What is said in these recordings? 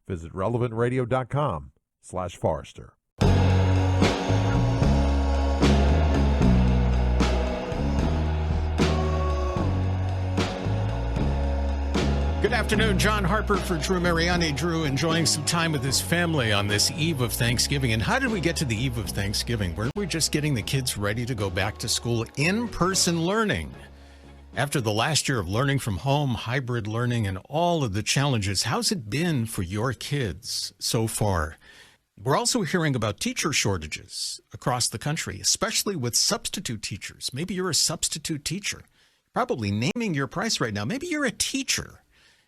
Visit relevantradio.com/Forrester. Good afternoon, John Harper for Drew Mariani. Drew enjoying some time with his family on this eve of Thanksgiving. And how did we get to the eve of Thanksgiving? Weren't we just getting the kids ready to go back to school, in-person learning? After the last year of learning from home, hybrid learning, and all of the challenges, how's it been for your kids so far? We're also hearing about teacher shortages across the country, especially with substitute teachers. Maybe you're a substitute teacher, probably naming your price right now. Maybe you're a teacher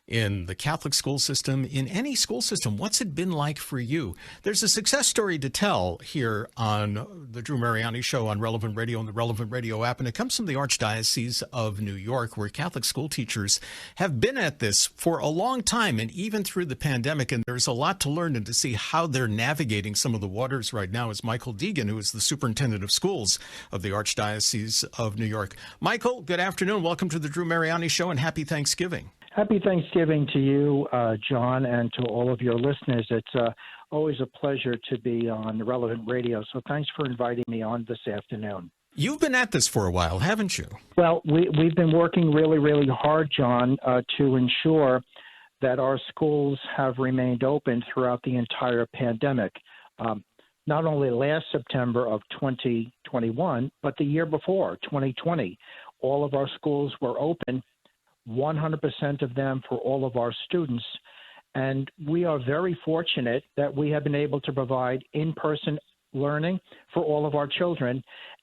in the Catholic school system, in any school system. What's it been like for you? There's a success story to tell here on the Drew Mariani Show on Relevant Radio and the Relevant Radio app, and it comes from the Archdiocese of New York, where Catholic school teachers have been at this for a long time, and even through the pandemic, and there's a lot to learn and to see how they're navigating some of the waters right now is Michael Deegan, who is the Superintendent of Schools of the Archdiocese of New York. Michael, good afternoon. Welcome to the Drew Mariani Show, and happy Thanksgiving. Happy Thanksgiving to you, John, and to all of your listeners. It's always a pleasure to be on Relevant Radio, so thanks for inviting me on this afternoon. You've been at this for a while, haven't you? Well, we've been working really, really hard, John, to ensure that our schools have remained open throughout the entire pandemic. Not only last September of 2021, but the year before, 2020. All of our schools were open, 100% of them for all of our students. And we are very fortunate that we have been able to provide in-person learning for all of our children.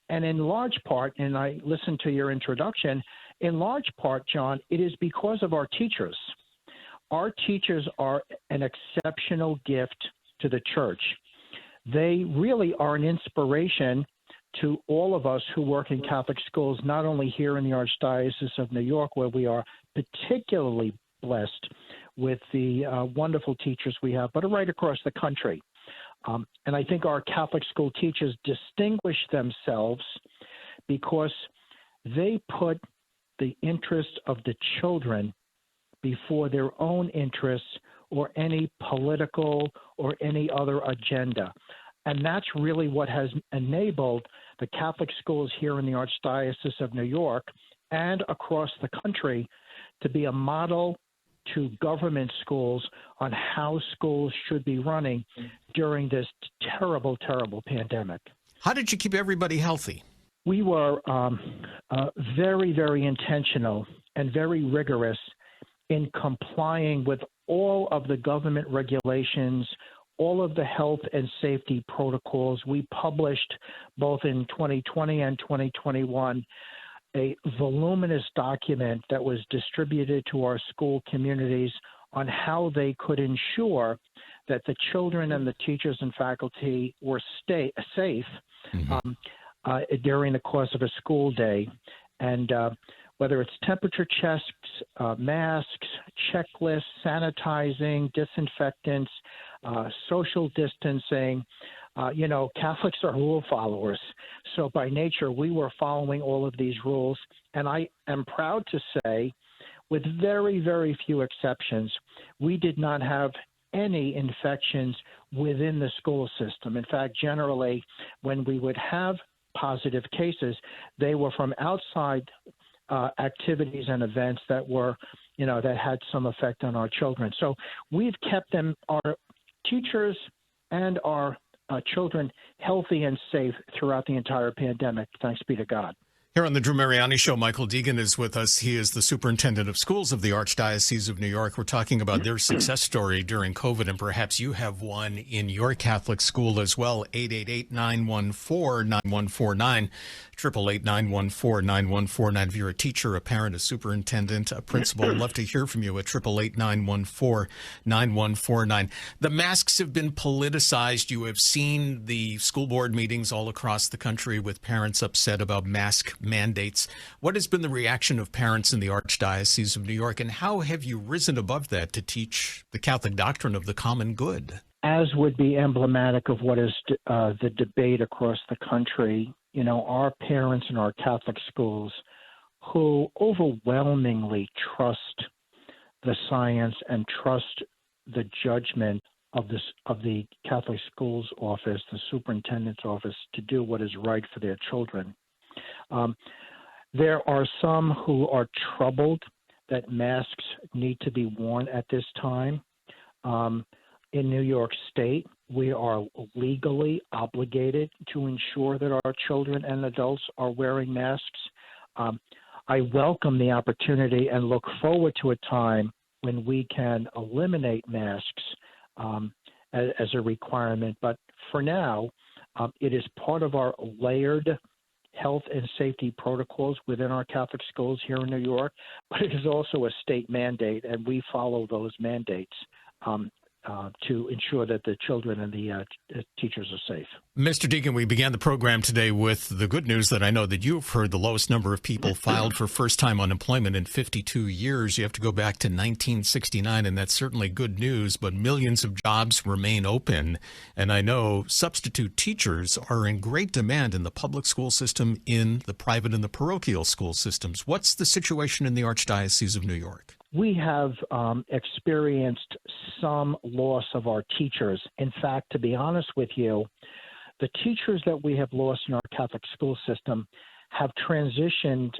And in large part, and I listened to your introduction, in large part, John, it is because of our teachers. Our teachers are an exceptional gift to the church. They really are an inspiration to all of us who work in Catholic schools, not only here in the Archdiocese of New York, where we are particularly blessed with the wonderful teachers we have, but right across the country. And I think our Catholic school teachers distinguish themselves because they put the interest of the children before their own interests or any political or any other agenda. And that's really what has enabled the Catholic schools here in the Archdiocese of New York and across the country to be a model to government schools on how schools should be running during this terrible, terrible pandemic. How did you keep everybody healthy? We were very, very intentional and very rigorous in complying with all of the government regulations, all of the health and safety protocols. We published both in 2020 and 2021 a voluminous document that was distributed to our school communities on how they could ensure that the children and the teachers and faculty were safe during the course of a school day. And whether it's temperature checks, masks, checklists, sanitizing, disinfectants, social distancing. Catholics are rule followers. So by nature, we were following all of these rules. And I am proud to say, with very, very few exceptions, we did not have any infections within the school system. In fact, generally, when we would have positive cases, they were from outside activities and events that were, that had some effect on our children. So we've kept them, our teachers and our children, healthy and safe throughout the entire pandemic. Thanks be to God. Here on the Drew Mariani Show, Michael Deegan is with us. He is the Superintendent of Schools of the Archdiocese of New York. We're talking about their success story during COVID, and perhaps you have one in your Catholic school as well. 888-914-9149, 888-914-9149. If you're a teacher, a parent, a superintendent, a principal, I'd love to hear from you at 888-914-9149. The masks have been politicized. You have seen the school board meetings all across the country with parents upset about mask mandates. What has been the reaction of parents in the Archdiocese of New York, and how have you risen above that to teach the Catholic doctrine of the common good? As would be emblematic of what is the debate across the country, our parents in our Catholic schools who overwhelmingly trust the science and trust the judgment of the Catholic Schools Office, the Superintendent's Office, to do what is right for their children. There are some who are troubled that masks need to be worn at this time. In New York State, we are legally obligated to ensure that our children and adults are wearing masks. I welcome the opportunity and look forward to a time when we can eliminate masks as a requirement. But for now, it is part of our layered health and safety protocols within our Catholic schools here in New York, but it is also a state mandate, and we follow those mandates to ensure that the children and the teachers are safe. Mr. Deegan, we began the program today with the good news that I know that you've heard: the lowest number of people filed for first-time unemployment in 52 years. You have to go back to 1969, and that's certainly good news, but millions of jobs remain open. And I know substitute teachers are in great demand in the public school system, in the private and the parochial school systems. What's the situation in the Archdiocese of New York? We have experienced some loss of our teachers. In fact, to be honest with you, the teachers that we have lost in our Catholic school system have transitioned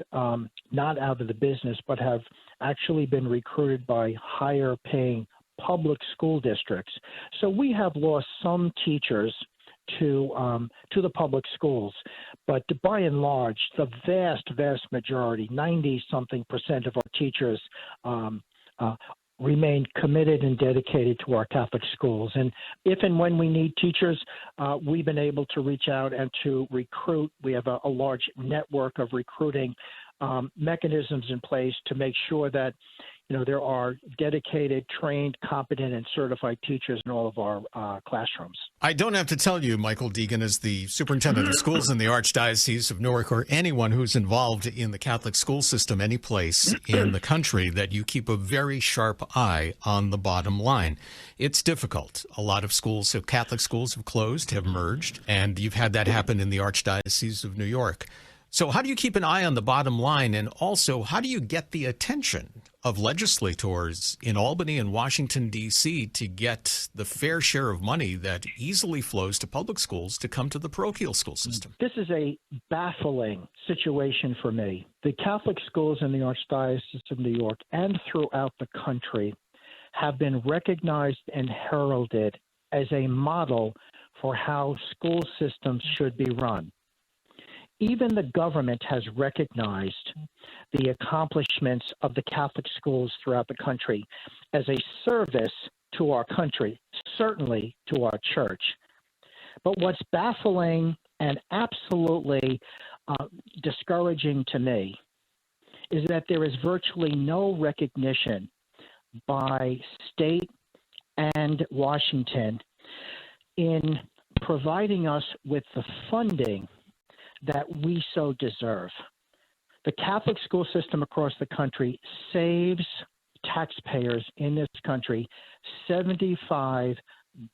not out of the business, but have actually been recruited by higher paying public school districts. So we have lost some teachers to the public schools. But by and large, the vast majority, 90-something% of our teachers remain committed and dedicated to our Catholic schools. And if and when we need teachers, we've been able to reach out and to recruit. We have a large network of recruiting mechanisms in place to make sure that there are dedicated, trained, competent, and certified teachers in all of our classrooms. I don't have to tell you, Michael Deegan, as the Superintendent of Schools in the Archdiocese of Newark, or anyone who's involved in the Catholic school system any place in the country, that you keep a very sharp eye on the bottom line. It's difficult. A lot of schools, Catholic schools, have closed, have merged, and you've had that happen in the Archdiocese of New York. So how do you keep an eye on the bottom line? And also, how do you get the attention of legislators in Albany and Washington, D.C. to get the fair share of money that easily flows to public schools to come to the parochial school system? This is a baffling situation for me. The Catholic schools in the Archdiocese of New York and throughout the country have been recognized and heralded as a model for how school systems should be run. Even the government has recognized the accomplishments of the Catholic schools throughout the country as a service to our country, certainly to our church. But what's baffling and absolutely discouraging to me is that there is virtually no recognition by state and Washington in providing us with the funding that we so deserve. The Catholic school system across the country saves taxpayers in this country $75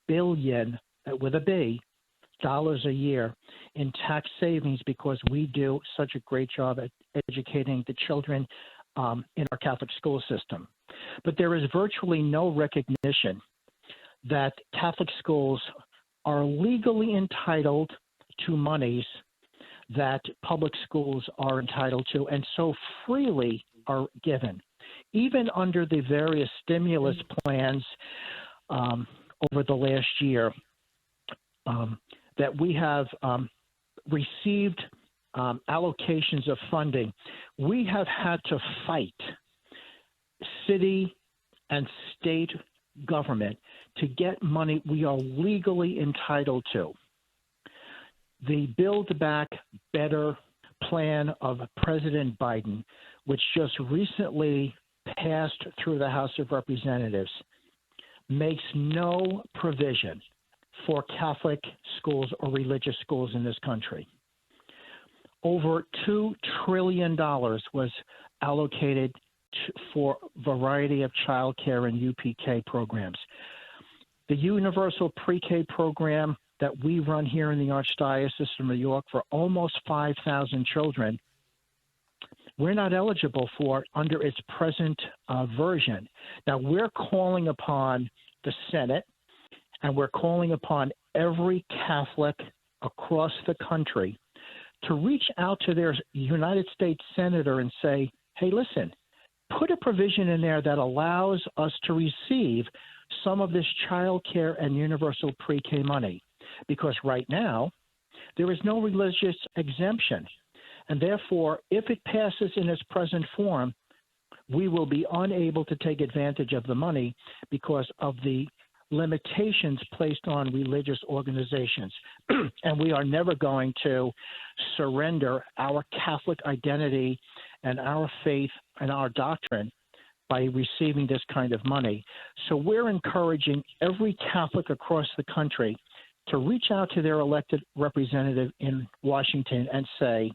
billion, with a B, dollars a year in tax savings because we do such a great job at educating the children in our Catholic school system. But there is virtually no recognition that Catholic schools are legally entitled to monies that public schools are entitled to, and so freely are given. Even under the various stimulus plans over the last year that we have received allocations of funding, we have had to fight city and state government to get money we are legally entitled to. The Build Back Better plan of President Biden, which just recently passed through the House of Representatives, makes no provision for Catholic schools or religious schools in this country. Over $2 trillion was allocated for a variety of child care and UPK programs. The Universal Pre-K program that we run here in the Archdiocese of New York for almost 5,000 children, we're not eligible for under its present version. Now, we're calling upon the Senate, and we're calling upon every Catholic across the country to reach out to their United States senator and say, hey, listen, put a provision in there that allows us to receive some of this child care and universal pre-K money. Because right now, there is no religious exemption. And therefore, if it passes in its present form, we will be unable to take advantage of the money because of the limitations placed on religious organizations. And we are never going to surrender our Catholic identity and our faith and our doctrine by receiving this kind of money. So we're encouraging every Catholic across the country to reach out to their elected representative in Washington and say,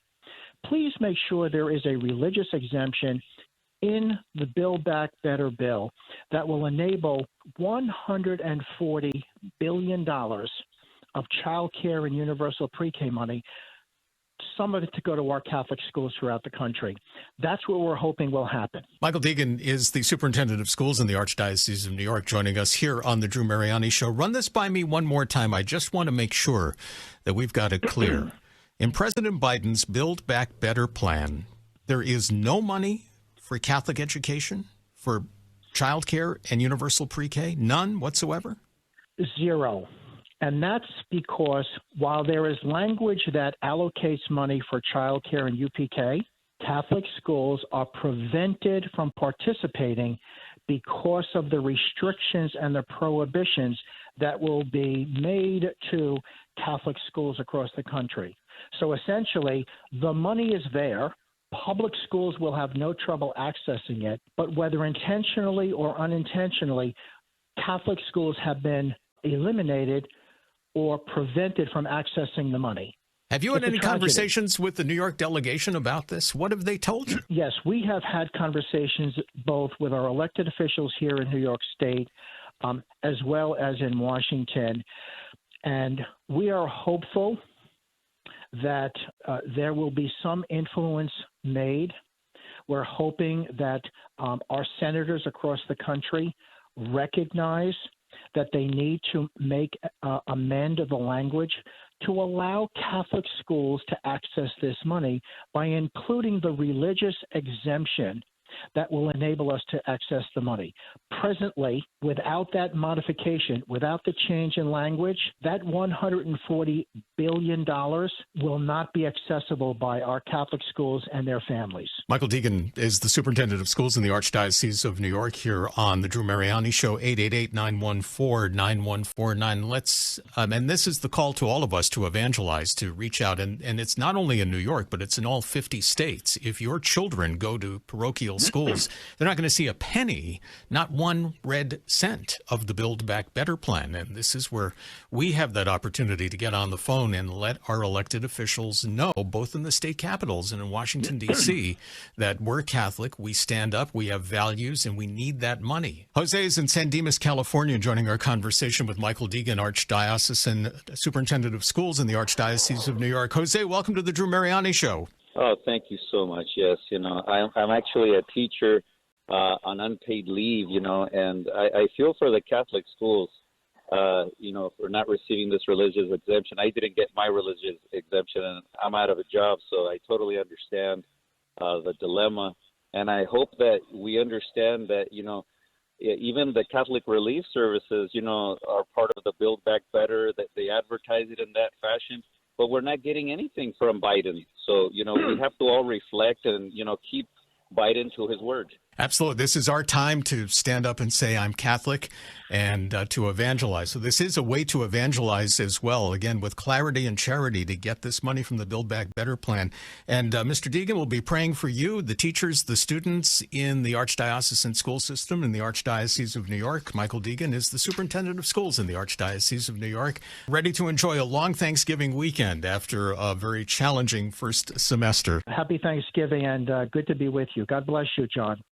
please make sure there is a religious exemption in the Build Back Better bill that will enable $140 billion of child care and universal pre-K money, some of it to go to our Catholic schools throughout the country. That's what we're hoping will happen. Michael Deegan is the Superintendent of Schools in the Archdiocese of New York, joining us here on the Drew Mariani Show. Run this by me one more time. I just want to make sure that we've got it clear. In President Biden's Build Back Better plan, there is no money for Catholic education, for child care and universal pre-K? None whatsoever? Zero. And that's because while there is language that allocates money for child care and UPK, Catholic schools are prevented from participating because of the restrictions and the prohibitions that will be made to Catholic schools across the country. So essentially, the money is there. Public schools will have no trouble accessing it, but whether intentionally or unintentionally, Catholic schools have been eliminated or prevented from accessing the money. Have you had any conversations with the New York delegation about this? What have they told you? Yes, we have had conversations both with our elected officials here in New York State as well as in Washington, and we are hopeful that there will be some influence made. We're hoping that our senators across the country recognize that they need to amend the language to allow Catholic schools to access this money by including the religious exemption that will enable us to access the money. Presently, without that modification, without the change in language, that $140 billion will not be accessible by our Catholic schools and their families. Michael Deegan is the Superintendent of Schools in the Archdiocese of New York here on the Drew Mariani Show, 888-914-9149. Let's, and this is the call to all of us to evangelize, to reach out. And it's not only in New York, but it's in all 50 states. If your children go to parochial schools, they're not going to see a penny, not one red cent of the Build Back Better plan. And this is where we have that opportunity to get on the phone and let our elected officials know, both in the state capitals and in Washington, D.C., that we're Catholic, we stand up, we have values, and we need that money. Jose is in San Dimas, California, joining our conversation with Michael Deegan, Archdiocesan Superintendent of Schools in the Archdiocese of New York. Jose, welcome to the Drew Mariani Show. Oh, thank you so much. Yes, I'm actually a teacher on unpaid leave, and I feel for the Catholic schools, for not receiving this religious exemption. I didn't get my religious exemption, and I'm out of a job, so I totally understand the dilemma. And I hope that we understand that, even the Catholic Relief Services, are part of the Build Back Better, that they advertise it in that fashion. But we're not getting anything from Biden. So, we have to all reflect and, keep Biden to his word. Absolutely. This is our time to stand up and say, I'm Catholic, and to evangelize. So this is a way to evangelize as well, again, with clarity and charity, to get this money from the Build Back Better plan. And Mr. Deegan will be praying for you, the teachers, the students in the Archdiocesan school system in the Archdiocese of New York. Michael Deegan is the Superintendent of Schools in the Archdiocese of New York, ready to enjoy a long Thanksgiving weekend after a very challenging first semester. Happy Thanksgiving, and good to be with you. God bless you, John.